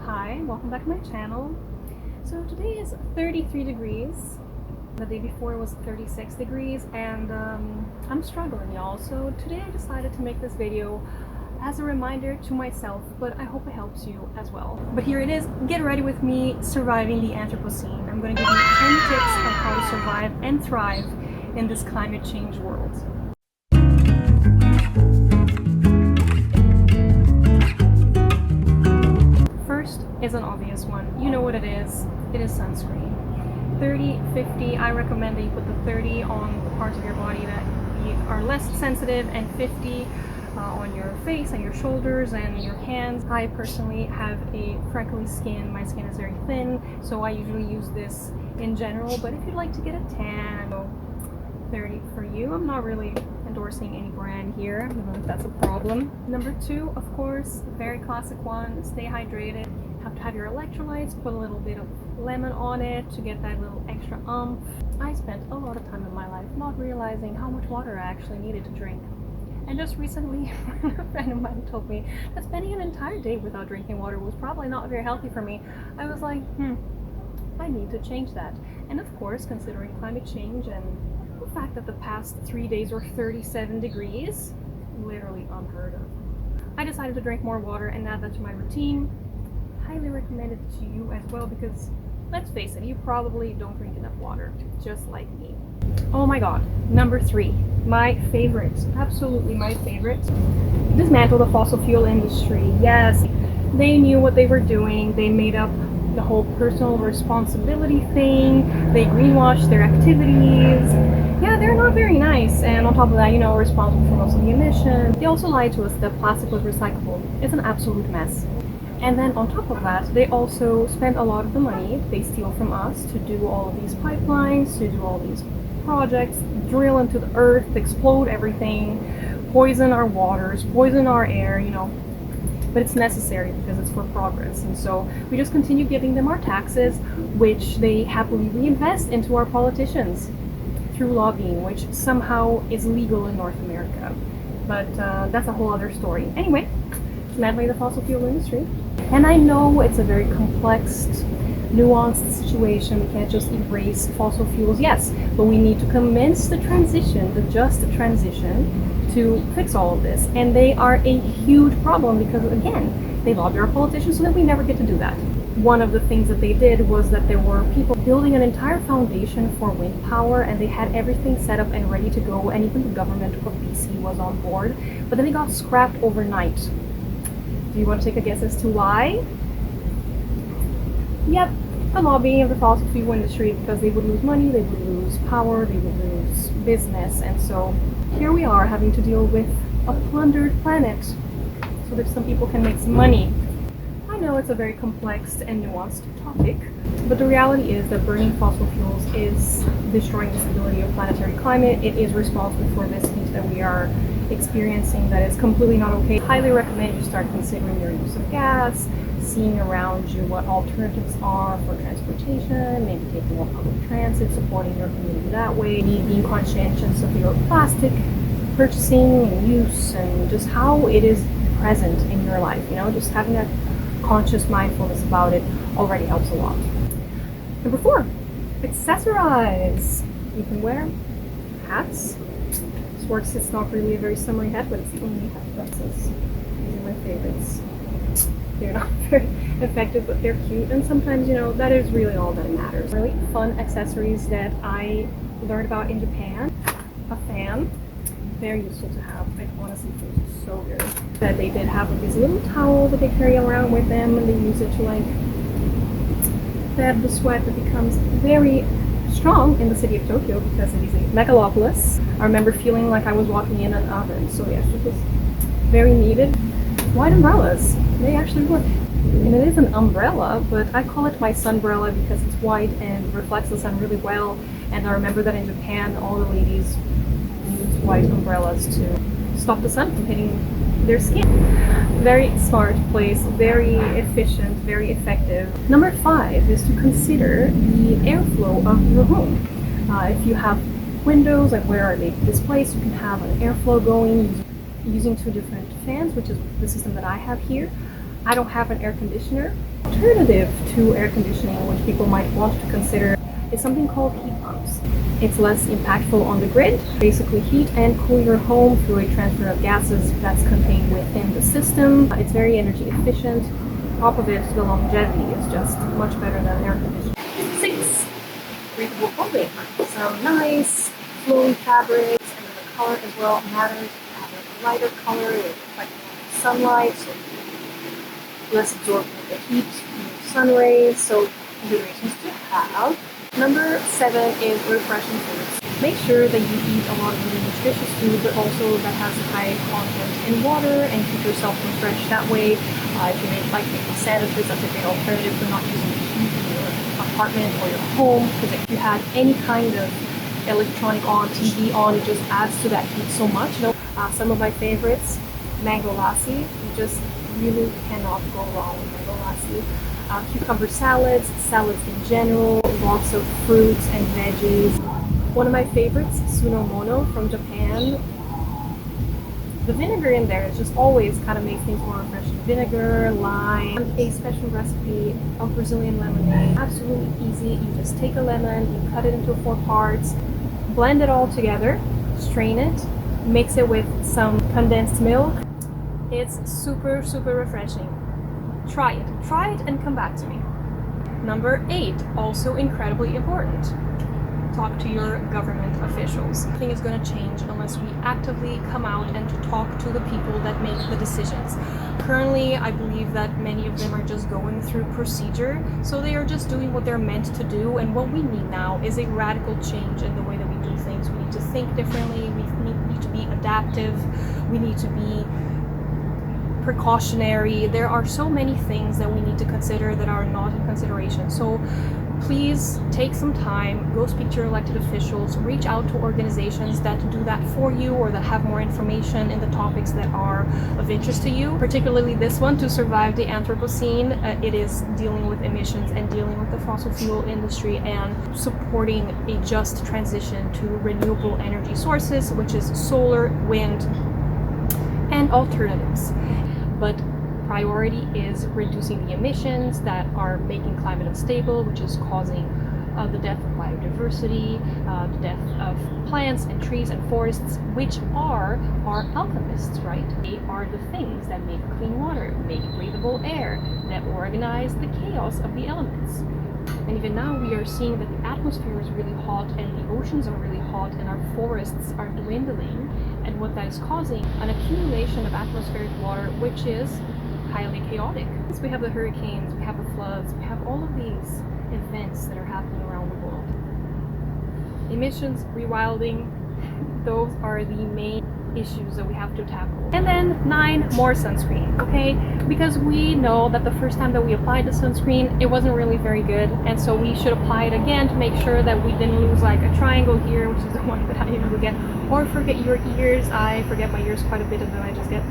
Hi, welcome back to my channel. So today is 33 degrees. The day before was 36 degrees and I'm struggling, y'all. So today I decided to make this video as a reminder to myself, but I hope it helps you as well. But here it is. Get ready with me, surviving the Anthropocene. I'm going to give you 10 tips on how to survive and thrive in this climate change world. First is an obvious one. You know what it is. It is sunscreen. 30, 50, I recommend that you put the 30 on the parts of your body that are less sensitive, and 50 on your face and your shoulders and your hands. I personally have a freckly skin. My skin is very thin, so I usually use this in general, but if you'd like to get a tan, 30 for you. I'm not really endorsing any brand here. I don't know if that's a problem. Number 2, of course, very classic one, stay hydrated. Have to have your electrolytes, put a little bit of lemon on it to get that little extra oomph. I spent a lot of time in my life not realizing how much water I actually needed to drink. And just recently, a friend of mine told me that spending an entire day without drinking water was probably not very healthy for me. I was like, I need to change that. And of course, considering climate change and the fact that the past 3 days were 37 degrees, literally unheard of, I decided to drink more water and add that to my routine. Highly recommend it to you as well, because let's face it, you probably don't drink enough water, just like me. Oh my god, number 3, my favorite, absolutely my favorite. Dismantle the fossil fuel industry. Yes, they knew what they were doing. They made up the whole personal responsibility thing. They greenwashed their activities. Yeah, they're not very nice, and on top of that, you know, responsible for most of the emissions. They also lied to us that plastic was recyclable. It's an absolute mess. And then on top of that, they also spend a lot of the money they steal from us to do all of these pipelines, to do all these projects, drill into the earth, explode everything, poison our waters, poison our air, you know. But it's necessary because it's for progress. And so we just continue giving them our taxes, which they happily reinvest into our politicians through lobbying, which somehow is legal in North America. But that's a whole other story. Anyway, dismantling the fossil fuel industry. And I know it's a very complex, nuanced situation. We can't just erase fossil fuels, yes, but we need to commence the transition, the just transition, to fix all of this. And they are a huge problem because, again, they lobby our politicians so that we never get to do that. One of the things that they did was that there were people building an entire foundation for wind power, and they had everything set up and ready to go, and even the government of BC was on board, but then they got scrapped overnight. Do you want to take a guess as to why? Yep, the lobbying of the fossil fuel industry, because they would lose money, they would lose power, they would lose business, and so here we are having to deal with a plundered planet so that some people can make some money. I know it's a very complex and nuanced topic, but the reality is that burning fossil fuels is destroying the stability of planetary climate. It is responsible for this heat that we are experiencing that is completely not okay. I highly recommend you start considering your use of gas, seeing around you what alternatives are for transportation, maybe taking more public transit, supporting your community that way, being conscientious of your plastic purchasing and use and just how it is present in your life. You know, just having that conscious mindfulness about it already helps a lot. Number 4, accessorize. You can wear hats. Swartz, it's not really a very summery hat, but it's the only hat that says. These are my favorites. They're not very effective, but they're cute, and sometimes, you know, that is really all that matters. Really fun accessories that I learned about in Japan. A fan, very useful to have. I honestly feel so good. That they did have this little towel that they carry around with them, and they use it to like stab the sweat that becomes very strong in the city of Tokyo because it is a megalopolis. I remember feeling like I was walking in an oven. So yes, this was very needed. White umbrellas, they actually work. And it is an umbrella, but I call it my sunbrella because it's white and reflects the sun really well. And I remember that in Japan, all the ladies use white umbrellas to stop the sun from hitting their skin. Very smart place, very efficient, very effective. Number 5 is to consider the airflow of your home. If you have windows, like where are they displaced, you can have an airflow going using 2 different fans, which is the system that I have here. I don't have an air conditioner. Alternative to air conditioning, which people might want to consider, is something called heat pumps. It's less impactful on the grid. Basically heat and cool your home through a transfer of gases that's contained within the system. It's very energy efficient. On top of it, the longevity is just much better than air conditioning. 6. Breathable clothing. Some nice flowy fabrics, and then the color as well matters. Have a lighter color, reflecting sunlight, so less absorbing of the heat from the sun rays. So considerations to have. Number 7 is refreshing foods. Make sure that you eat a lot of really nutritious food, but also that has high content in water, and keep yourself refreshed that way. If you like making sandwiches, that's a great alternative for not using the heat in your apartment or your home, because if you had any kind of electronic on, TV on, it just adds to that heat so much. Some of my favorites, mango lassi. You just really cannot go wrong with mango lassi. Cucumber salads in general, lots of fruits and veggies. One of my favorites, sunomono from Japan. The vinegar in there is just always kind of makes things more refreshing. Vinegar, lime, a special recipe of Brazilian lemonade. Absolutely easy. You just take a lemon, you cut it into 4 parts, blend it all together, strain it, mix it with some condensed milk. It's super, super refreshing. Try it and come back to me. Number 8, also incredibly important. Talk to your government officials. Nothing is going to change unless we actively come out and to talk to the people that make the decisions. Currently, I believe that many of them are just going through procedure, so they are just doing what they're meant to do, and what we need now is a radical change in the way that we do things. We need to think differently, we need to be adaptive, we need to be precautionary. There are so many things that we need to consider that are not in consideration. So please take some time, go speak to your elected officials, reach out to organizations that do that for you or that have more information in the topics that are of interest to you. Particularly this one, To Survive the Anthropocene. It is dealing with emissions and dealing with the fossil fuel industry and supporting a just transition to renewable energy sources, which is solar, wind, and alternatives. But priority is reducing the emissions that are making climate unstable, which is causing the death of biodiversity, the death of plants and trees and forests, which are our alchemists, right? They are the things that make clean water, make breathable air, that organize the chaos of the elements. And even now we are seeing that the atmosphere is really hot and the oceans are really hot and our forests are dwindling, and what that is causing an accumulation of atmospheric water, which is highly chaotic. So we have the hurricanes, we have the floods, we have all of these events that are happening around the world. Emissions, rewilding, those are the main issues that we have to tackle. And then 9, more sunscreen, okay? Because we know that the first time that we applied the sunscreen, it wasn't really very good, and so we should apply it again to make sure that we didn't lose like a triangle here, which is the one that I usually get, or forget your ears. I forget my ears quite a bit, and then I just get,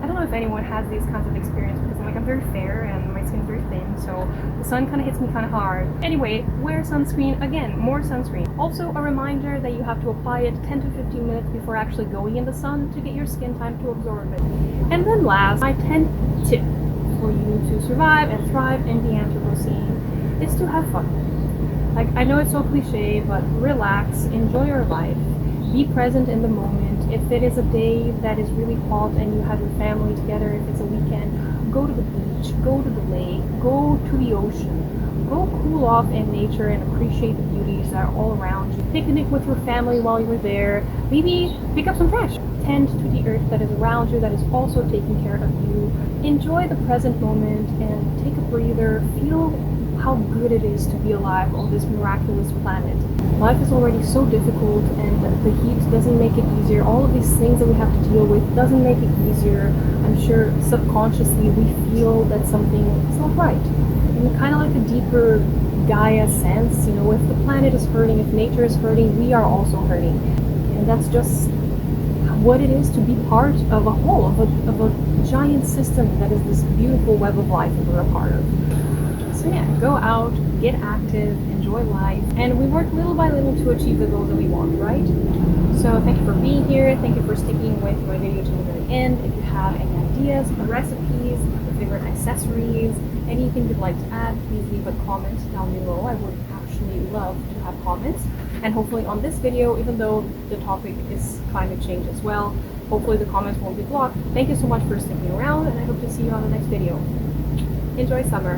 I don't know if anyone has these kinds of experience, because I'm very fair and my skin's very thin, so the sun kind of hits me kind of hard. Anyway, wear sunscreen. Again, more sunscreen. Also a reminder that you have to apply it 10 to 15 minutes before actually going in the sun to get your skin time to absorb it. And then last, my 10th tip for you to survive and thrive in the Anthropocene is to have fun. Like, I know it's so cliche, but relax, enjoy your life, be present in the moment. If it is a day that is really hot and you have your family together, if it's a weekend, go to the beach, go to the lake, go to the ocean, go cool off in nature and appreciate the beauties that are all around you. Picnic with your family while you're there, maybe pick up some trash. Tend to the earth that is around you, that is also taking care of you. Enjoy the present moment and take a breather. Feel how good it is to be alive on this miraculous planet. Life is already so difficult and the heat doesn't make it easier. All of these things that we have to deal with doesn't make it easier. I'm sure subconsciously we feel that something is not right. And kind of like a deeper Gaia sense, you know, if the planet is hurting, if nature is hurting, we are also hurting. And that's just what it is to be part of a whole, of a giant system that is this beautiful web of life that we're a part of. So yeah, go out, get active, enjoy life, and we work little by little to achieve the goals that we want, right? So thank you for being here. Thank you for sticking with my video to the very end. If you have any ideas, recipes, your favorite accessories, anything you'd like to add, please leave a comment down below. I would actually love to have comments. And hopefully on this video, even though the topic is climate change as well, hopefully the comments won't be blocked. Thank you so much for sticking around, and I hope to see you on the next video. Enjoy summer!